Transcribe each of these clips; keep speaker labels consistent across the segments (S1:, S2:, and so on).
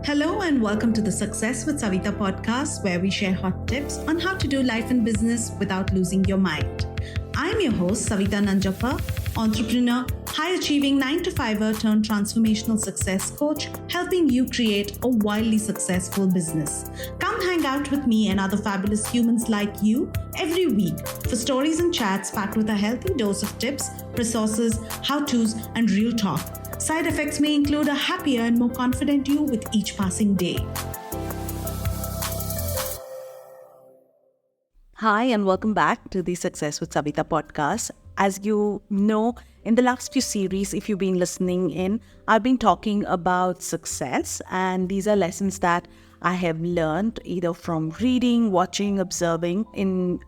S1: Hello and welcome to the Success with Savita podcast, where we share hot tips on how to do life and business without losing your mind. I'm your host, Savita Nanjappa, entrepreneur, high-achieving 9-to-5er turned transformational success coach, helping you create a wildly successful business. Come hang out with me and other fabulous humans like you every week for stories and chats packed with a healthy dose of tips, resources, how-tos, and real talk. Side effects may include a happier and more confident you with each passing day.
S2: Hi, and welcome back to the Success with Savita podcast. As you know, in the last few series, if you've been listening in, I've been talking about success, and these are lessons that I have learned either from reading, watching, observing in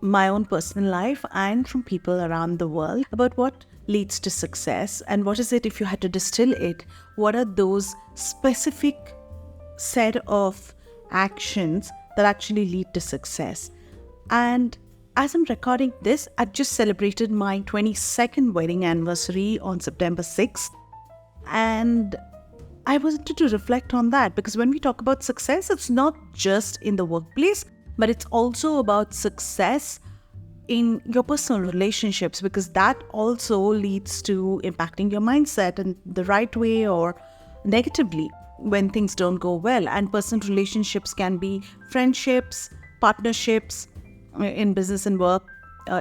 S2: my own personal life and from people around the world about what leads to success and what is it. If you had to distill it, what are those specific set of actions that actually lead to success? And as I'm recording this, I've just celebrated my 22nd wedding anniversary on September 6th. And I wanted to reflect on that because when we talk about success, it's not just in the workplace, but it's also about success in your personal relationships, because that also leads to impacting your mindset in the right way or negatively when things don't go well. And personal relationships can be friendships, partnerships in business and work,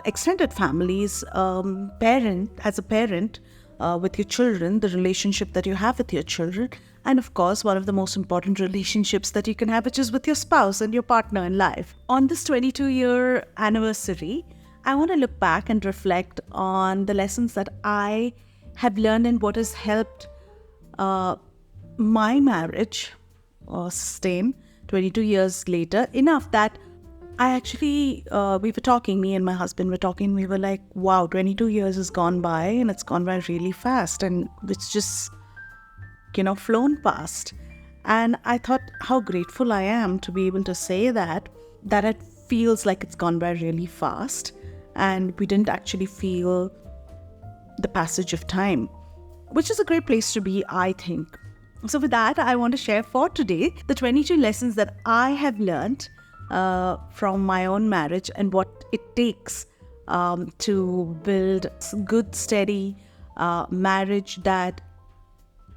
S2: extended families, as a parent with your children, the relationship that you have with your children, and of course, one of the most important relationships that you can have, which is with your spouse and your partner in life. On this 22-year anniversary, I want to look back and reflect on the lessons that I have learned and what has helped my marriage sustain 22 years later, enough that I actually, we were talking, me and my husband were talking, we were like, wow, 22 years has gone by and it's gone by really fast and it's just, flown past. And I thought how grateful I am to be able to say that it feels like it's gone by really fast and we didn't actually feel the passage of time, which is a great place to be, I think. So with that, I want to share for today the 22 lessons that I have learned from my own marriage and what it takes to build a good, steady marriage that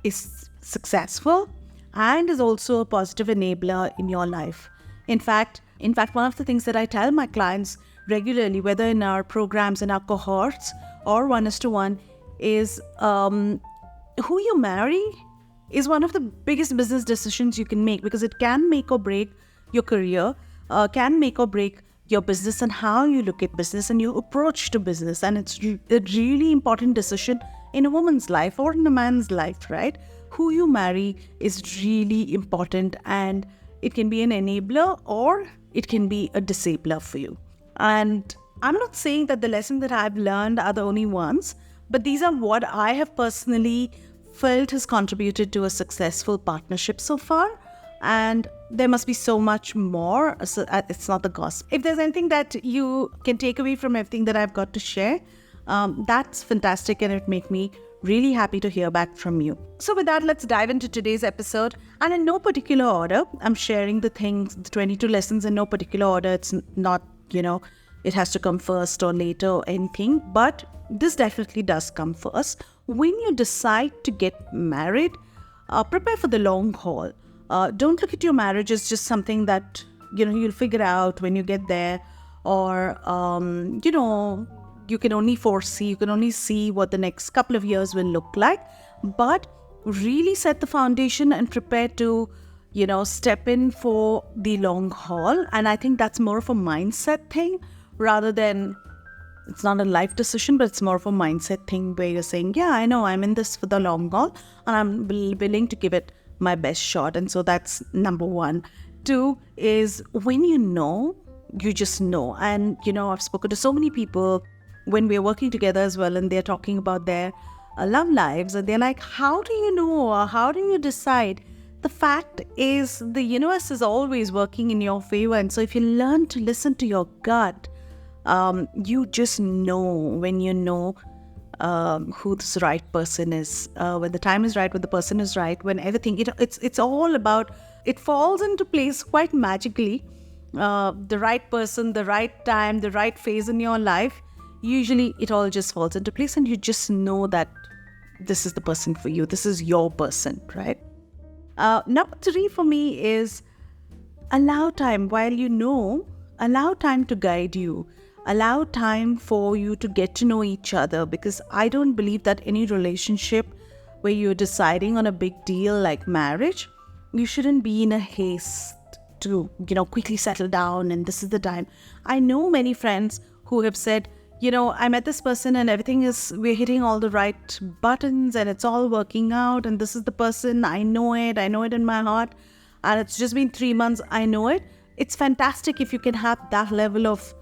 S2: is successful and is also a positive enabler in your life. In fact, one of the things that I tell my clients regularly, whether in our programs, in our cohorts, or one-to-one, is who you marry is one of the biggest business decisions you can make, because it can make or break your career, can make or break your business and how you look at business and your approach to business. And it's a really important decision in a woman's life or in a man's life, right? Who you marry is really important, and it can be an enabler or it can be a disabler for you. And I'm not saying that the lessons that I've learned are the only ones, but these are what I have personally felt has contributed to a successful partnership so far. And there must be so much more. So it's not the gospel. If there's anything that you can take away from everything that I've got to share, that's fantastic, and it makes me really happy to hear back from you. So with that, let's dive into today's episode. And in no particular order, I'm sharing the 22 lessons in no particular order. It's not, it has to come first or later or anything, but this definitely does come first. When you decide to get married, prepare for the long haul. Don't look at your marriage as just something that, you'll figure out when you get there, or, you can only see what the next couple of years will look like, but really set the foundation and prepare to, step in for the long haul. And I think that's more of a mindset thing rather than, it's not a life decision, but it's more of a mindset thing where you're saying, yeah, I know I'm in this for the long haul and I'm willing to give it my best shot. And so that's number one. Two is when you just know. And, I've spoken to so many people when we're working together as well, and they're talking about their love lives, and they're like, how do you know, or how do you decide? The fact is, the universe is always working in your favor. And so if you learn to listen to your gut, you just know when you know who this right person is, when the time is right, when the person is right, when everything, it's all about, it falls into place quite magically. The right person, the right time, the right phase in your life, usually it all just falls into place and you just know that this is the person for you. This is your person, right? Number 3 for me is allow time. While you know, allow time to guide you. Allow time for you to get to know each other, because I don't believe that any relationship where you're deciding on a big deal like marriage, you shouldn't be in a haste to, quickly settle down and this is the time. I know many friends who have said, I met this person and we're hitting all the right buttons and it's all working out and this is the person, I know it in my heart, and it's just been 3 months, I know it. It's fantastic if you can have that level of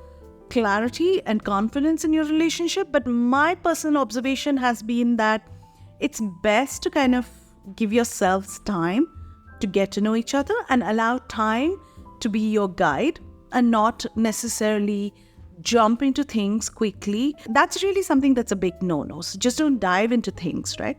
S2: clarity and confidence in your relationship, but my personal observation has been that it's best to kind of give yourselves time to get to know each other and allow time to be your guide and not necessarily jump into things quickly. That's really something that's a big no-no. So just don't dive into things, right?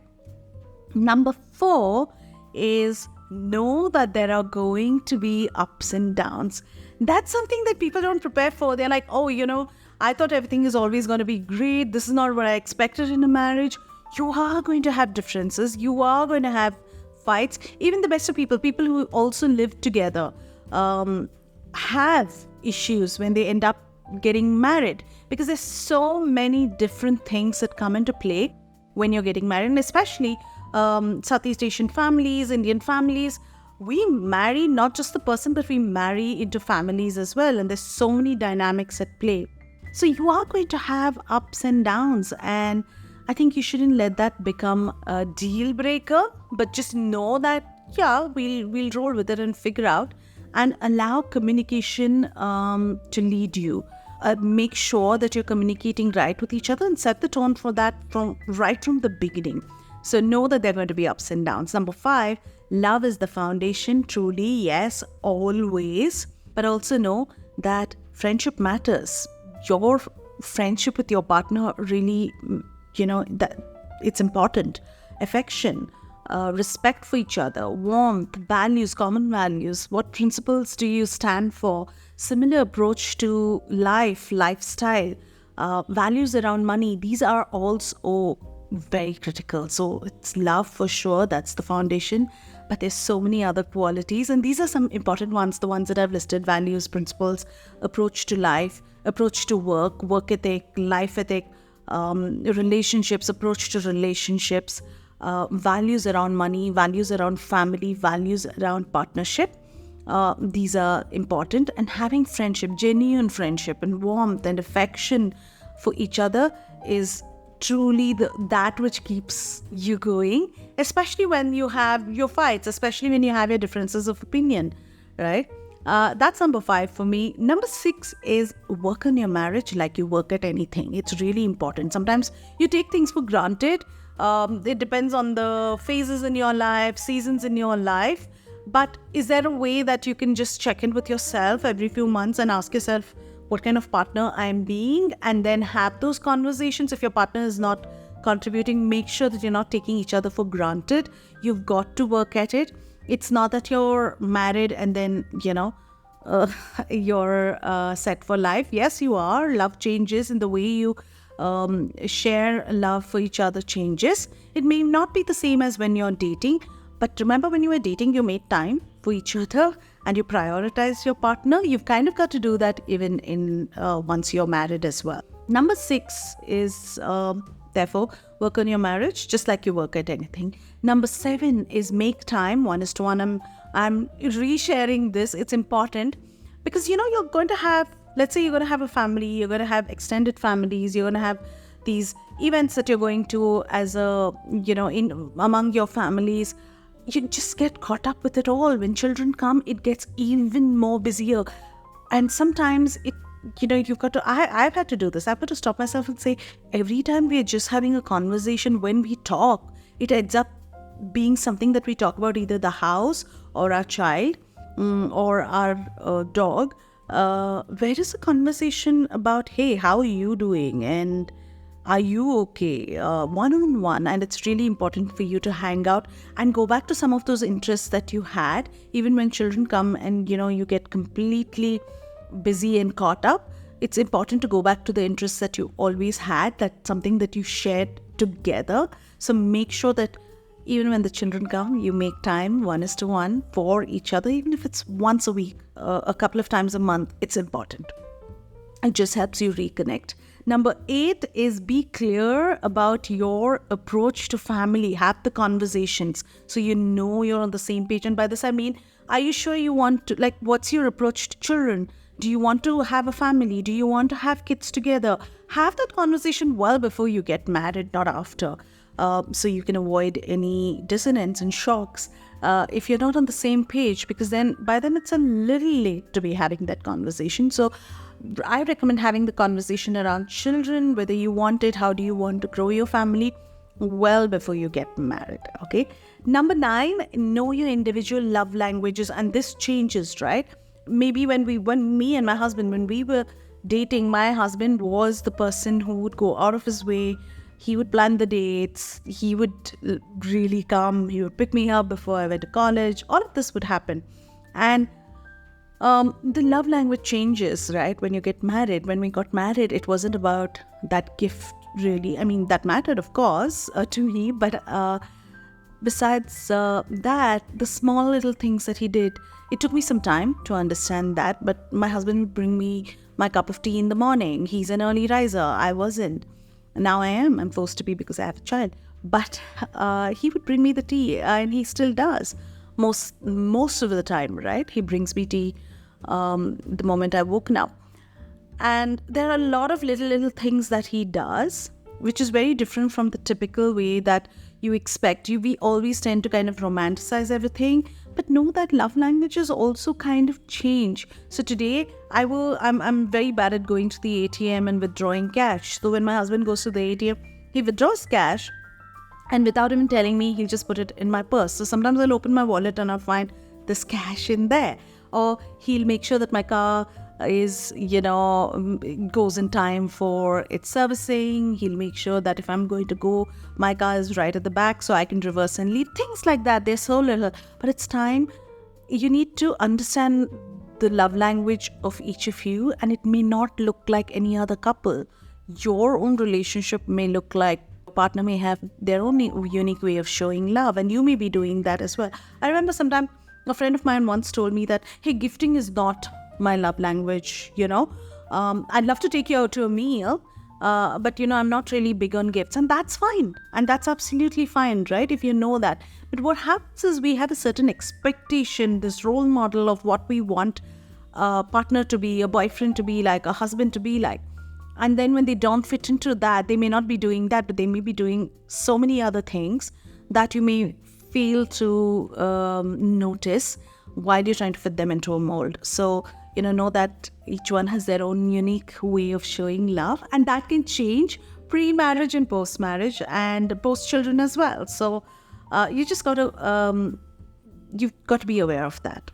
S2: Number 4 is know that there are going to be ups and downs. That's something that people don't prepare for. They're like, I thought everything is always going to be great. This is not what I expected in a marriage. You are going to have differences. You are going to have fights. Even the best of people who also live together, have issues when they end up getting married, because there's so many different things that come into play when you're getting married, and especially Southeast Asian families, Indian families, we marry not just the person, but we marry into families as well, and there's so many dynamics at play. So you are going to have ups and downs, and I think you shouldn't let that become a deal breaker, but just know that we'll roll with it and figure out, and allow communication to lead you. Make sure that you're communicating right with each other and set the tone for that right from the beginning. So know that there are going to be ups and downs. Number 5, love is the foundation. Truly, yes, always. But also know that friendship matters. Your friendship with your partner really, that it's important. Affection, respect for each other, warmth, values, common values. What principles do you stand for? Similar approach to lifestyle, values around money. These are also very critical. So it's love for sure. That's the foundation. But there's so many other qualities. And these are some important ones, the ones that I've listed: values, principles, approach to life, approach to work ethic, life ethic, relationships, approach to relationships, values around money, values around family, values around partnership. These are important. And having friendship, genuine friendship and warmth and affection for each other is truly that which keeps you going, especially when you have your fights, especially when you have your differences of opinion, right? That's number 5 for me. Number 6 is work on your marriage like you work at anything. It's really important. Sometimes you take things for granted. It depends on the phases in your life, seasons in your life. But is there a way that you can just check in with yourself every few months and ask yourself what kind of partner I'm being, and then have those conversations? If your partner is not contributing, make sure that you're not taking each other for granted. You've got to work at it. It's not that you're married and then, you're set for life. Yes, you are. Love changes, and the way you share love for each other changes. It may not be the same as when you're dating, but remember, when you were dating, you made time for each other and you prioritize your partner. You've kind of got to do that even in once you're married as well. Number 6 is therefore work on your marriage just like you work at anything. Number 7 is make time 1:1. I'm resharing this. It's important because you're going to have, let's say you're going to have a family, you're going to have extended families, you're going to have these events that you're going to as a in among your families. You just get caught up with it all. When children come, it gets even more busier. And sometimes you've got to, I've had to do this. I've got to stop myself and say, every time we're just having a conversation, when we talk, it ends up being something that we talk about either the house or our child or our dog. Where is the conversation about, hey, how are you doing? And Are you okay? One on one. And it's really important for you to hang out and go back to some of those interests that you had, even when children come and, you get completely busy and caught up. It's important to go back to the interests that you always had, that's something that you shared together. So make sure that even when the children come, you make time 1:1 for each other, even if it's once a week, a couple of times a month. It's important. It just helps you reconnect. Number 8 is be clear about your approach to family. Have the conversations so you know you're on the same page. And by this I mean, are you sure you want to, like, what's your approach to children? Do you want to have a family? Do you want to have kids together? Have that conversation well before you get married, not after. So you can avoid any dissonance and shocks if you're not on the same page, because by then it's a little late to be having that conversation. So I recommend having the conversation around children, whether you want it, how do you want to grow your family, well before you get married. Okay. Number 9, know your individual love languages, and this changes, right? Maybe when me and my husband, when we were dating, my husband was the person who would go out of his way. He would plan the dates. He would really come. He would pick me up before I went to college. All of this would happen. And the love language changes, right? When you get married. When we got married, it wasn't about that gift, really. I mean, that mattered, of course, to me. But besides that, the small little things that he did, it took me some time to understand that. But my husband would bring me my cup of tea in the morning. He's an early riser. I wasn't. Now I am. I'm forced to be because I have a child. But he would bring me the tea, and he still does. Most of the time, right? He brings me tea the moment I woken up. And there are a lot of little things that he does, which is very different from the typical way that you expect. We always tend to kind of romanticize everything, but know that love languages also kind of change. So today, I'm very bad at going to the ATM and withdrawing cash. So when my husband goes to the ATM, he withdraws cash, and without even telling me, he'll just put it in my purse. So sometimes I'll open my wallet and I'll find this cash in there. Or he'll make sure that my car is, goes in time for its servicing. He'll make sure that if I'm going to go, my car is right at the back so I can reverse and leave. Things like that. They're so little. But it's time. You need to understand the love language of each of you, and it may not look like any other couple. Your own relationship may look like partner may have their own unique way of showing love, and you may be doing that as well. I remember sometime a friend of mine once told me that, hey, gifting is not my love language, I'd love to take you out to a meal, but I'm not really big on gifts, and that's fine, and that's absolutely fine, right? If you know that. But what happens is we have a certain expectation, this role model of what we want a partner to be, a boyfriend to be like, a husband to be like. And then when they don't fit into that, they may not be doing that, but they may be doing so many other things that you may fail to notice while you're trying to fit them into a mold. So, know that each one has their own unique way of showing love, and that can change pre-marriage and post-marriage and post-children as well. So you just got to, you've got to be aware of that.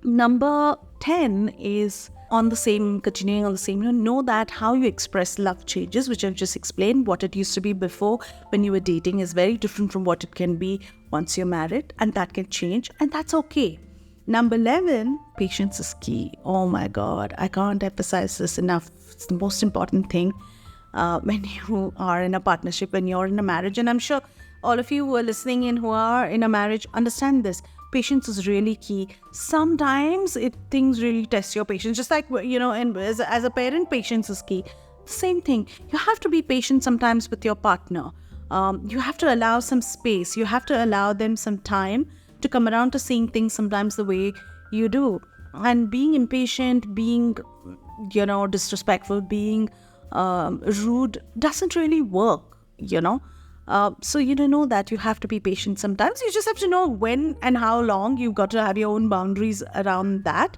S2: Number 10 is continuing on the same, know that how you express love changes, which I've just explained. What it used to be before when you were dating is very different from what it can be once you're married, and that can change, and that's okay. Number 11, patience is key. Oh my God, I can't emphasize this enough. It's the most important thing when you are in a partnership, when you're in a marriage, and I'm sure all of you who are listening in who are in a marriage understand this. Patience is really key. Sometimes things really test your patience. Just like, and as a parent, patience is key. Same thing. You have to be patient sometimes with your partner. You have to allow some space. You have to allow them some time to come around to seeing things sometimes the way you do. And being impatient, being, disrespectful, being rude doesn't really work, So know that you have to be patient sometimes. You just have to know when and how long. You've got to have your own boundaries around that.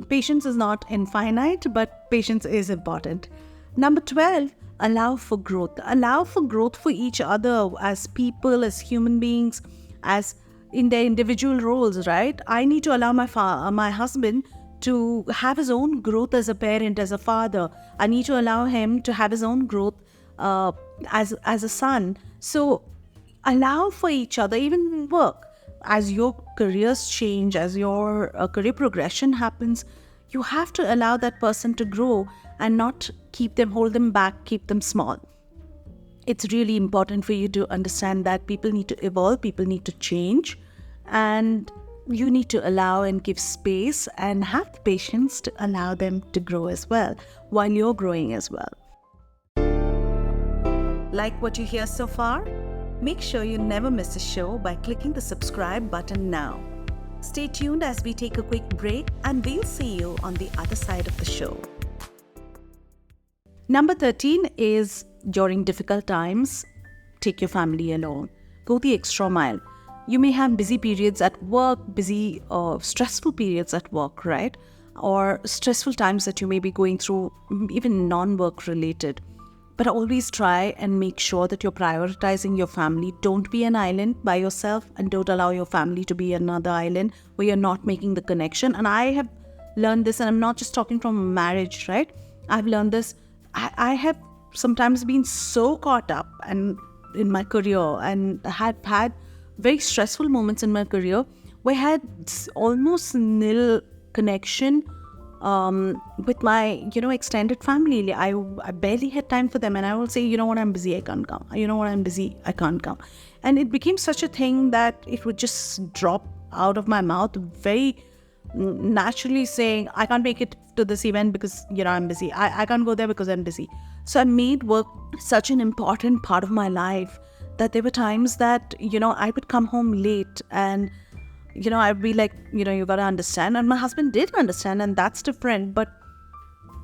S2: Patience is not infinite, but patience is important. Number 12, allow for growth. Allow for growth for each other as people, as human beings, as in their individual roles, right? I need to allow my husband to have his own growth as a parent, as a father. I need to allow him to have his own growth as a son. So allow for each other, even in work. As your careers change, as your career progression happens, you have to allow that person to grow and not hold them back, keep them small. It's really important for you to understand that people need to evolve, people need to change, and you need to allow and give space and have the patience to allow them to grow as well while you're growing as well. Like what you hear so far? Make sure you never miss a show by clicking the subscribe button now. Stay tuned as we take a quick break, and we'll see you on the other side of the show. Number 13 is, during difficult times, take your family along. Go the extra mile. You may have busy periods at work, busy stressful periods at work, right? Or stressful times that you may be going through, even non-work related. But always try and make sure that you're prioritizing your family. Don't be an island by yourself, and don't allow your family to be another island where you're not making the connection. And I have learned this, and I'm not just talking from marriage, right? I've learned this. I have sometimes been so caught up and in my career, and had very stressful moments in my career where I had almost nil connection with my, extended family. I barely had time for them, and I will say, I'm busy, I can't come. I'm busy, I can't come. And it became such a thing that it would just drop out of my mouth very naturally, saying, I can't make it to this event because, I'm busy. I can't go there because I'm busy. So I made work such an important part of my life that there were times that, I would come home late, and I'd be like, you gotta understand. And my husband did understand, and that's different. But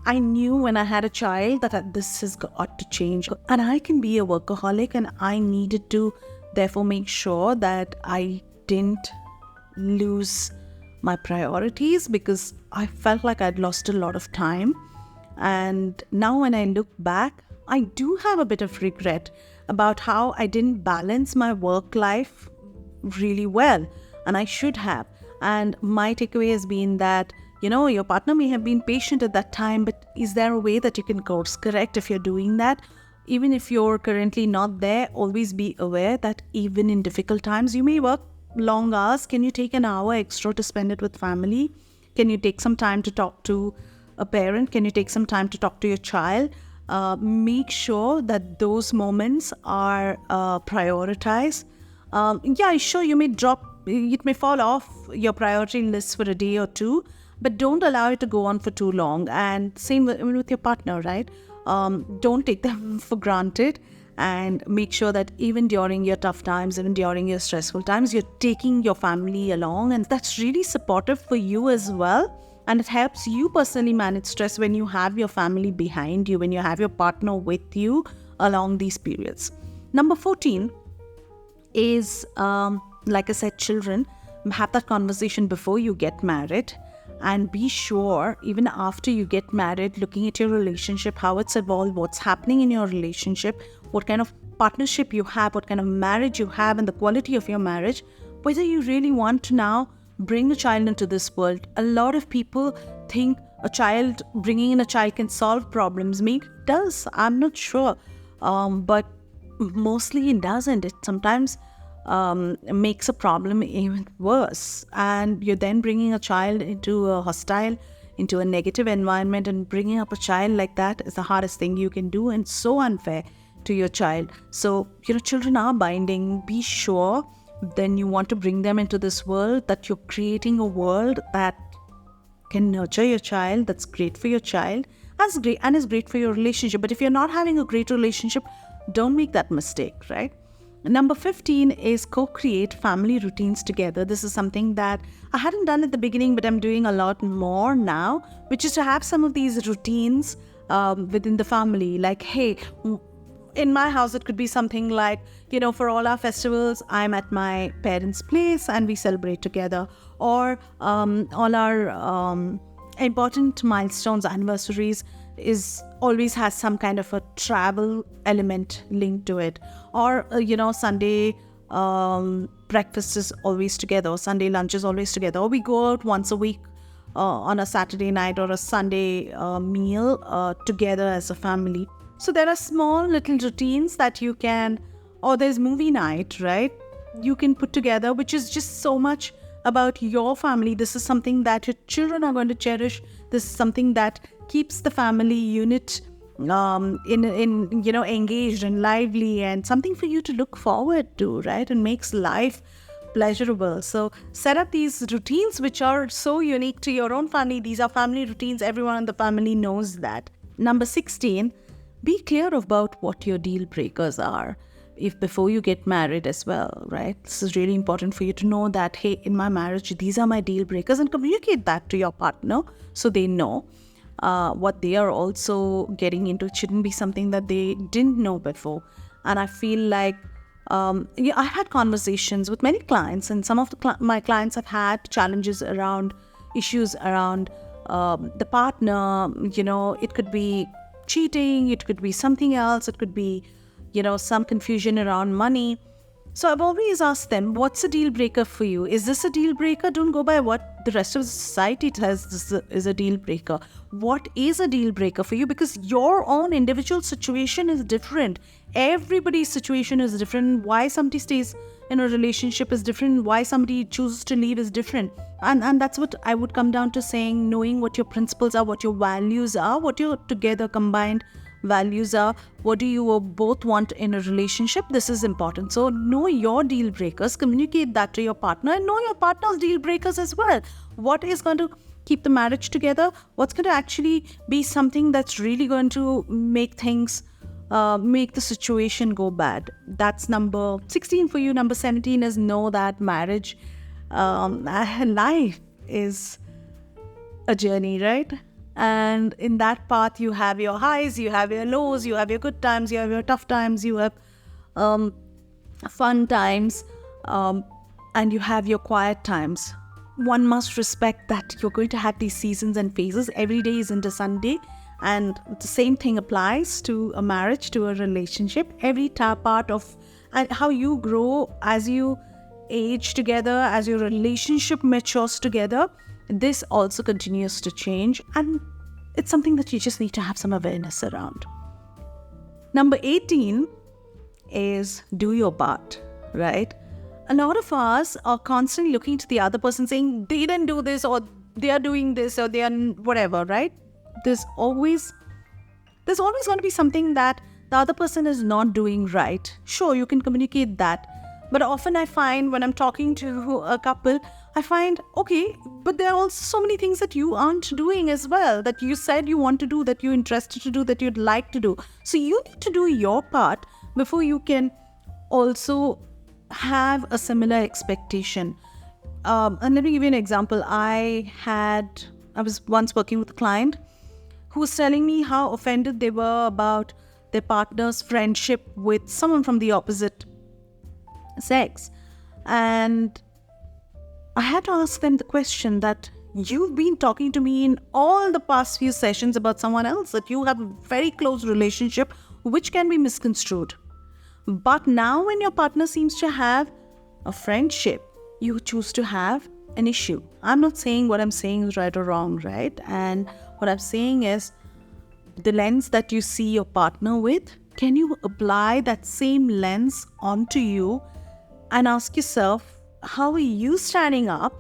S2: I knew when I had a child that this has got to change. And I can be a workaholic, and I needed to therefore make sure that I didn't lose my priorities, because I felt like I'd lost a lot of time. And now when I look back, I do have a bit of regret about how I didn't balance my work life really well. And I should have. And my takeaway has been that, your partner may have been patient at that time, but is there a way that you can course correct if you're doing that? Even if you're currently not there, always be aware that even in difficult times, you may work long hours. Can you take an hour extra to spend it with family? Can you take some time to talk to a parent? Can you take some time to talk to your child? Make sure that those moments are prioritized. Sure, it may fall off your priority list for a day or two, but don't allow it to go on for too long. And same with your partner, right? Don't take them for granted, and make sure that even during your tough times, even during your stressful times, you're taking your family along. And that's really supportive for you as well. And it helps you personally manage stress when you have your family behind you, when you have your partner with you along these periods. Number 14 is, like I said, children. Have that conversation before you get married, and be sure, even after you get married, looking at your relationship, how it's evolved, what's happening in your relationship, what kind of partnership you have, what kind of marriage you have, and the quality of your marriage, whether you really want to now bring a child into this world. A lot of people think bringing in a child can solve problems. Maybe it does, I'm not sure. But mostly it doesn't. It sometimes makes a problem even worse. And you're then bringing a child into a negative environment, and bringing up a child like that is the hardest thing you can do, and so unfair to your child. So, children are binding. Be sure then you want to bring them into this world, that you're creating a world that can nurture your child, that's great for your child, and is great for your relationship. But if you're not having a great relationship, don't make that mistake, right? Number 15 is co-create family routines together. This is something that I hadn't done at the beginning, but I'm doing a lot more now, which is to have some of these routines within the family. Like, hey, in my house, it could be something like, for all our festivals, I'm at my parents' place and we celebrate together. Or all our important milestones, anniversaries, always has some kind of a travel element linked to it. Or, Sunday breakfast is always together, or Sunday lunch is always together. Or we go out once a week on a Saturday night or a Sunday meal together as a family. So there are small little routines that you can, or there's movie night, right? You can put together, which is just so much about your family. This is something that your children are going to cherish. This is something that keeps the family unit engaged and lively, and something for you to look forward to, right? And makes life pleasurable. So set up these routines which are so unique to your own family. These are family routines. Everyone in the family knows that. Number 16, be clear about what your deal breakers are. If before you get married as well, right? This is really important for you to know that, hey, in my marriage, these are my deal breakers, and communicate that to your partner so they know what they are also getting into. It shouldn't be something that they didn't know before. And I feel like I had conversations with many clients, and some of my clients have had challenges around issues around the partner. It could be cheating, it could be something else, it could be some confusion around money. So I've always asked them, what's a deal breaker for you? Is this a deal breaker? Don't go by what the rest of the society says this is a deal breaker. What is a deal breaker for you? Because your own individual situation is different. Everybody's situation is different. Why somebody stays in a relationship is different. Why somebody chooses to leave is different. And that's what I would come down to saying, knowing what your principles are, what your values are, what your together combined values are, what do you both want in a relationship. This is important. So know your deal breakers, communicate that to your partner, and know your partner's deal breakers as well. What is going to keep the marriage together? What's going to actually be something that's really going to make things make the situation go bad? That's number 16 for you. Number 17 is know that marriage life is a journey, right? And in that path, you have your highs, you have your lows, you have your good times, you have your tough times, you have fun times, and you have your quiet times. One must respect that you're going to have these seasons and phases. Every day isn't a Sunday, and the same thing applies to a marriage, to a relationship. Every part of and how you grow as you age together, as your relationship matures together, this also continues to change, and it's something that you just need to have some awareness around. Number 18 is do your part, right? A lot of us are constantly looking to the other person saying they didn't do this, or they are doing this, or they are whatever, right? There's always going to be something that the other person is not doing right. Sure, you can communicate that. But often I find when I'm talking to a couple, I find, okay, but there are also so many things that you aren't doing as well, that you said you want to do, that you're interested to do, that you'd like to do. So you need to do your part before you can also have a similar expectation. And let me give you an example. I was once working with a client who was telling me how offended they were about their partner's friendship with someone from the opposite sex. And I had to ask them the question that you've been talking to me in all the past few sessions about someone else, that you have a very close relationship, which can be misconstrued. But now when your partner seems to have a friendship, you choose to have an issue. I'm not saying what I'm saying is right or wrong, right? And what I'm saying is the lens that you see your partner with, can you apply that same lens onto you and ask yourself, how are you standing up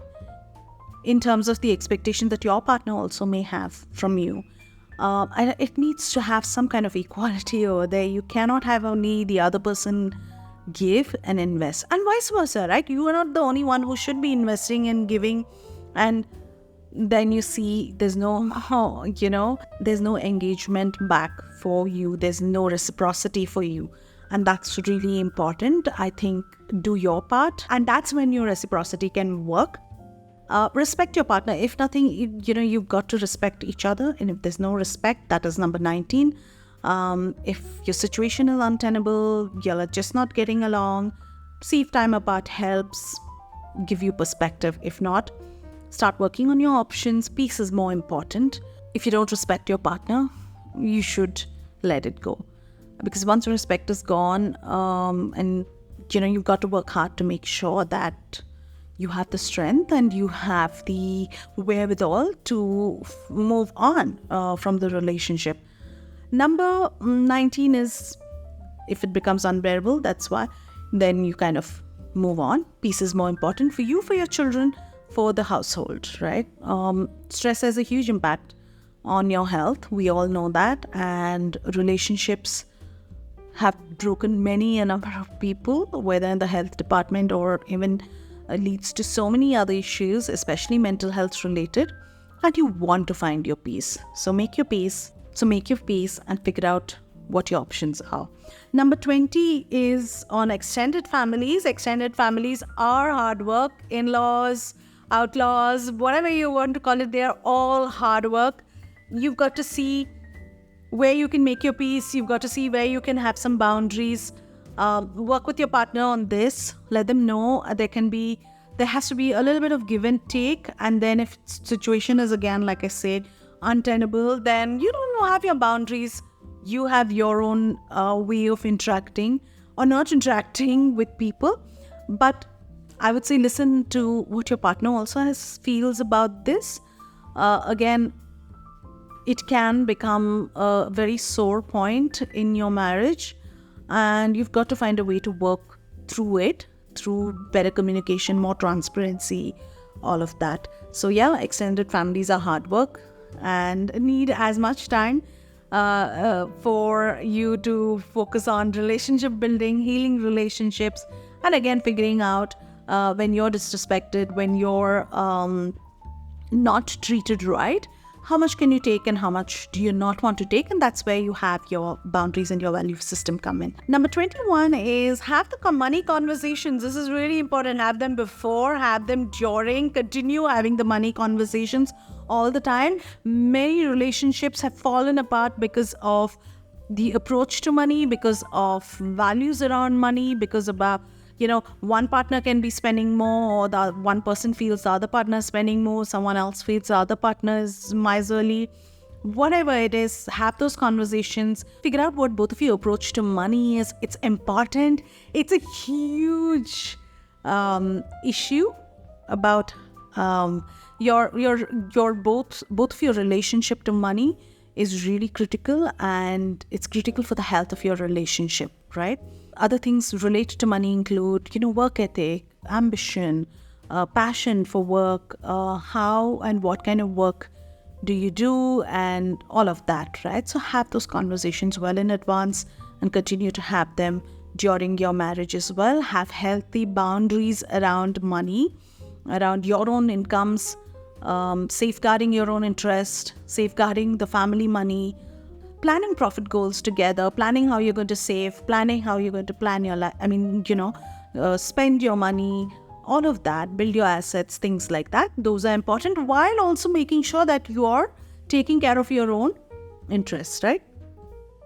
S2: in terms of the expectation that your partner also may have from you? It needs to have some kind of equality over there. You cannot have only the other person give and invest, and vice versa, right? You are not the only one who should be investing and giving, and then you see there's no engagement back for you. There's no reciprocity for you. And that's really important. I think do your part, and that's when your reciprocity can work. Respect your partner. If nothing, you've got to respect each other. And if there's no respect, that is number 19. If your situation is untenable, you're just not getting along, see if time apart helps give you perspective. If not, start working on your options. Peace is more important. If you don't respect your partner, you should let it go. Because once respect is gone, and you've got to work hard to make sure that you have the strength and you have the wherewithal to move on from the relationship. Number 19 is, if it becomes unbearable, that's why, then you kind of move on. Peace is more important for you, for your children, for the household, right? Stress has a huge impact on your health. We all know that. And relationships have broken many a number of people, whether in the health department or even leads to so many other issues, especially mental health related. And you want to find your peace. So make your peace. And figure out what your options are. Number 20 is on extended families. Extended families are hard work. In-laws, outlaws, whatever you want to call it, they are all hard work. You've got to see where you can make your peace. You've got to see where you can have some boundaries. Work with your partner on this. Let them know there has to be a little bit of give and take. And then if situation is, again, like I said, untenable, then you don't have your boundaries. You have your own way of interacting or not interacting with people. But I would say listen to what your partner also feels about this. Again, it can become a very sore point in your marriage, and you've got to find a way to work through it, through better communication, more transparency, all of that. So yeah, extended families are hard work and need as much time for you to focus on relationship building, healing relationships, and again figuring out when you're disrespected, when you're not treated right, how much can you take and how much do you not want to take? And that's where you have your boundaries and your value system come in. Number 21 is have the money conversations. This is really important. Have them before, have them during, continue having the money conversations all the time. Many relationships have fallen apart because of the approach to money, because of values around money, because about, one partner can be spending more, or the one person feels the other partner is spending more, someone else feels the other partner is miserly. Whatever it is, have those conversations. Figure out what both of your approach to money is. It's important. It's a huge issue about your both of your relationship to money is really critical, and it's critical for the health of your relationship, right? Other things related to money include, work ethic, ambition, passion for work, how and what kind of work do you do, and all of that, right? So have those conversations well in advance and continue to have them during your marriage as well. Have healthy boundaries around money, around your own incomes, safeguarding your own interest, safeguarding the family money, planning profit goals together, planning how you're going to save, planning how you're going to plan your life. Spend your money, all of that, build your assets, things like that. Those are important, while also making sure that you are taking care of your own interests, right?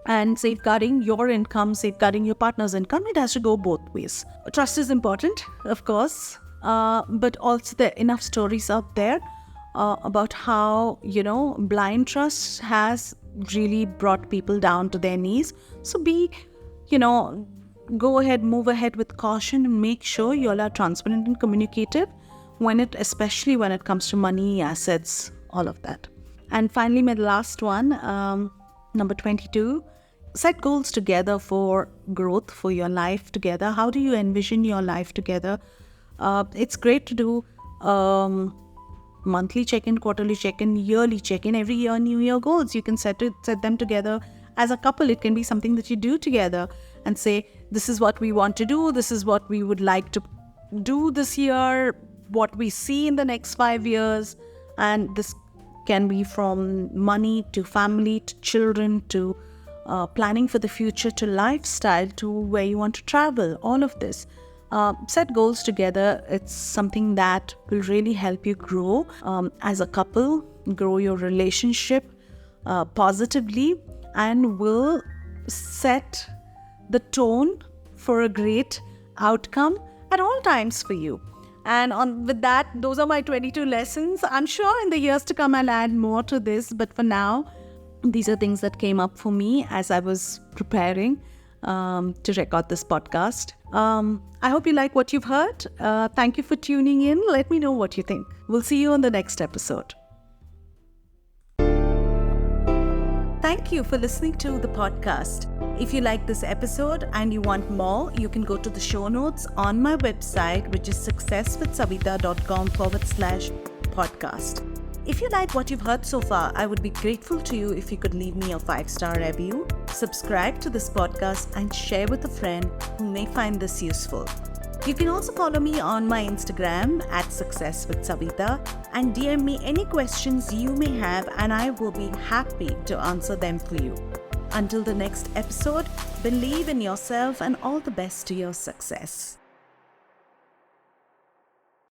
S2: And safeguarding your income, safeguarding your partner's income. It has to go both ways. Trust is important, of course, but also there are enough stories out there about how, blind trust has really brought people down to their knees. So go ahead, move ahead with caution, and make sure you all are transparent and communicative especially when it comes to money, assets, all of that. And finally, my last one, number 22, set goals together for growth, for your life together. How do you envision your life together? It's great to do monthly check-in, quarterly check-in, yearly check-in. Every year, new year goals. You can set them together as a couple. It can be something that you do together and say, this is what we want to do. This is what we would like to do this year, what we see in the next 5 years. And this can be from money to family to children to planning for the future to lifestyle to where you want to travel, all of this. Set goals together. It's something that will really help you grow as a couple, grow your relationship positively, and will set the tone for a great outcome at all times for you. And with that, those are my 22 lessons. I'm sure in the years to come I'll add more to this, but for now, these are things that came up for me as I was preparing. to record this podcast. I hope you like what you've heard. Thank you for tuning in. Let me know what you think. We'll see you on the next episode. Thank you for listening to the podcast. If you like this episode and you want more, you can go to the show notes on my website, which is successwithsavita.com/podcast. If you like what you've heard so far, I would be grateful to you if you could leave me a 5-star review, subscribe to this podcast, and share with a friend who may find this useful. You can also follow me on my Instagram @successwithsavita and DM me any questions you may have, and I will be happy to answer them for you. Until the next episode, believe in yourself and all the best to your success.